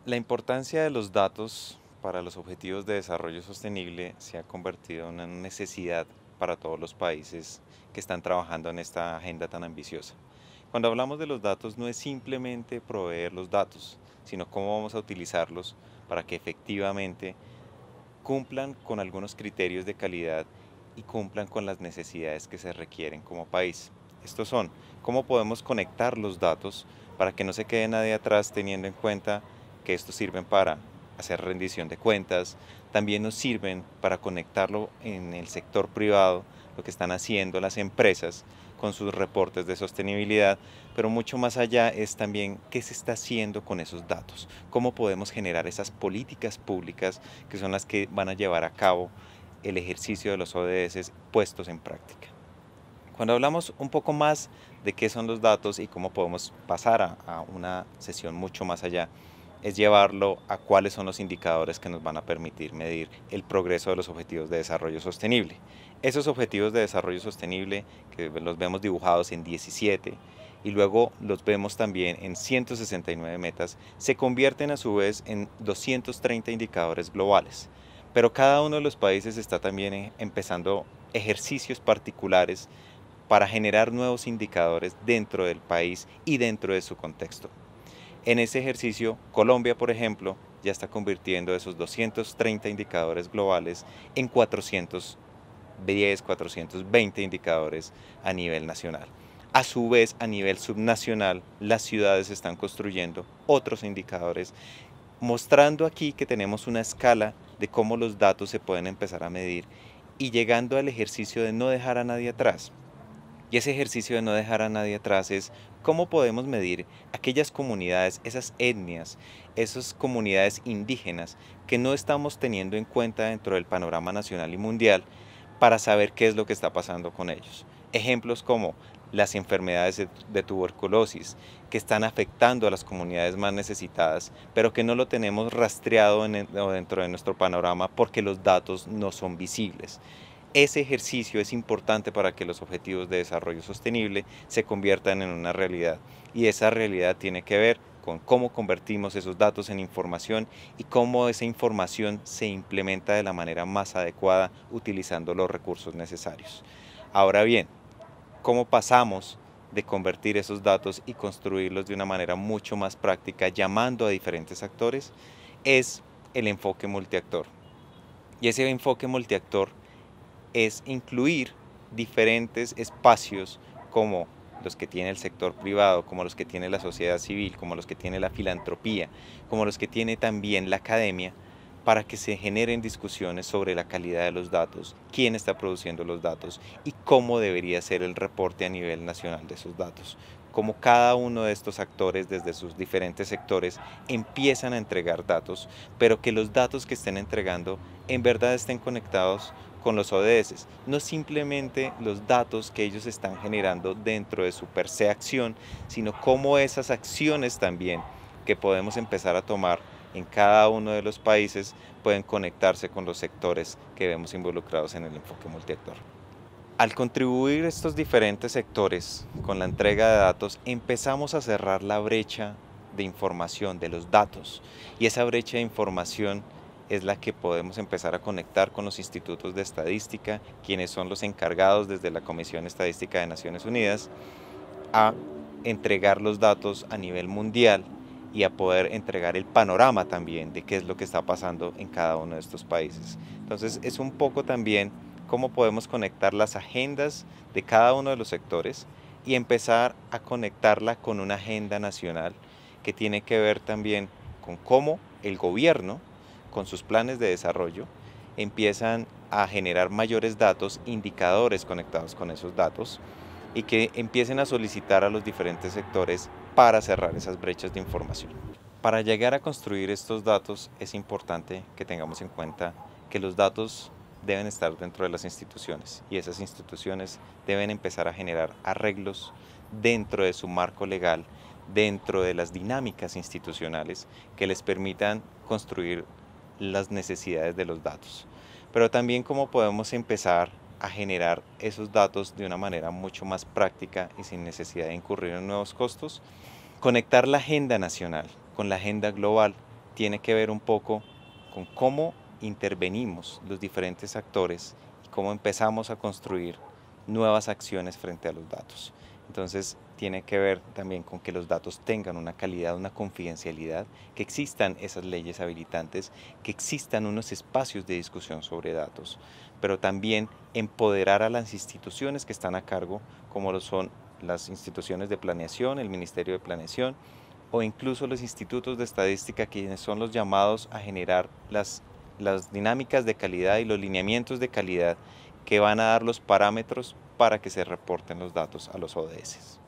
La importancia de los datos para los objetivos de desarrollo sostenible se ha convertido en una necesidad para todos los países que están trabajando en esta agenda tan ambiciosa. Cuando hablamos de los datos no es simplemente proveer los datos, sino cómo vamos a utilizarlos para que efectivamente cumplan con algunos criterios de calidad y cumplan con las necesidades que se requieren como país. Estos son cómo podemos conectar los datos para que no se quede nadie atrás, teniendo en cuenta que estos sirven para hacer rendición de cuentas, también nos sirven para conectarlo en el sector privado, lo que están haciendo las empresas con sus reportes de sostenibilidad, pero mucho más allá es también qué se está haciendo con esos datos, cómo podemos generar esas políticas públicas que son las que van a llevar a cabo el ejercicio de los ODS puestos en práctica. Cuando hablamos un poco más de qué son los datos y cómo podemos pasar a una sesión mucho más allá, es llevarlo a cuáles son los indicadores que nos van a permitir medir el progreso de los objetivos de desarrollo sostenible. Esos objetivos de desarrollo sostenible, que los vemos dibujados en 17 y luego los vemos también en 169 metas, se convierten a su vez en 230 indicadores globales. Pero cada uno de los países está también empezando ejercicios particulares para generar nuevos indicadores dentro del país y dentro de su contexto. En ese ejercicio, Colombia, por ejemplo, ya está convirtiendo esos 230 indicadores globales en 410, 420 indicadores a nivel nacional. A su vez, a nivel subnacional, las ciudades están construyendo otros indicadores, mostrando aquí que tenemos una escala de cómo los datos se pueden empezar a medir y llegando al ejercicio de no dejar a nadie atrás. Y ese ejercicio de no dejar a nadie atrás es cómo podemos medir aquellas comunidades, esas etnias, esas comunidades indígenas que no estamos teniendo en cuenta dentro del panorama nacional y mundial para saber qué es lo que está pasando con ellos. Ejemplos como las enfermedades de tuberculosis que están afectando a las comunidades más necesitadas, pero que no lo tenemos rastreado o dentro de nuestro panorama porque los datos no son visibles. Ese ejercicio es importante para que los objetivos de desarrollo sostenible se conviertan en una realidad y esa realidad tiene que ver con cómo convertimos esos datos en información y cómo esa información se implementa de la manera más adecuada utilizando los recursos necesarios. Ahora bien, ¿cómo pasamos de convertir esos datos y construirlos de una manera mucho más práctica llamando a diferentes actores? Es el enfoque multiactor. Y ese enfoque multiactor es incluir diferentes espacios como los que tiene el sector privado, como los que tiene la sociedad civil, como los que tiene la filantropía, como los que tiene también la academia, para que se generen discusiones sobre la calidad de los datos, quién está produciendo los datos y cómo debería ser el reporte a nivel nacional de esos datos. Cómo cada uno de estos actores desde sus diferentes sectores empiezan a entregar datos, pero que los datos que estén entregando en verdad estén conectados con los ODS, no simplemente los datos que ellos están generando dentro de su per se acción, sino cómo esas acciones también que podemos empezar a tomar en cada uno de los países pueden conectarse con los sectores que vemos involucrados en el enfoque multiactor. Al contribuir estos diferentes sectores con la entrega de datos, empezamos a cerrar la brecha de información de los datos y esa brecha de información es la que podemos empezar a conectar con los institutos de estadística, quienes son los encargados desde la Comisión Estadística de Naciones Unidas a entregar los datos a nivel mundial y a poder entregar el panorama también de qué es lo que está pasando en cada uno de estos países. Entonces es un poco también cómo podemos conectar las agendas de cada uno de los sectores y empezar a conectarla con una agenda nacional que tiene que ver también con cómo el gobierno, con sus planes de desarrollo, empiezan a generar mayores datos, indicadores conectados con esos datos y que empiecen a solicitar a los diferentes sectores para cerrar esas brechas de información. Para llegar a construir estos datos es importante que tengamos en cuenta que los datos deben estar dentro de las instituciones y esas instituciones deben empezar a generar arreglos dentro de su marco legal, dentro de las dinámicas institucionales que les permitan construir las necesidades de los datos. Pero también cómo podemos empezar a generar esos datos de una manera mucho más práctica y sin necesidad de incurrir en nuevos costos. Conectar la agenda nacional con la agenda global tiene que ver un poco con cómo intervenimos los diferentes actores y cómo empezamos a construir nuevas acciones frente a los datos. Entonces, tiene que ver también con que los datos tengan una calidad, una confidencialidad, que existan esas leyes habilitantes, que existan unos espacios de discusión sobre datos, pero también empoderar a las instituciones que están a cargo, como lo son las instituciones de planeación, el Ministerio de Planeación, o incluso los institutos de estadística, quienes son los llamados a generar las dinámicas de calidad y los lineamientos de calidad que van a dar los parámetros para que se reporten los datos a los ODS.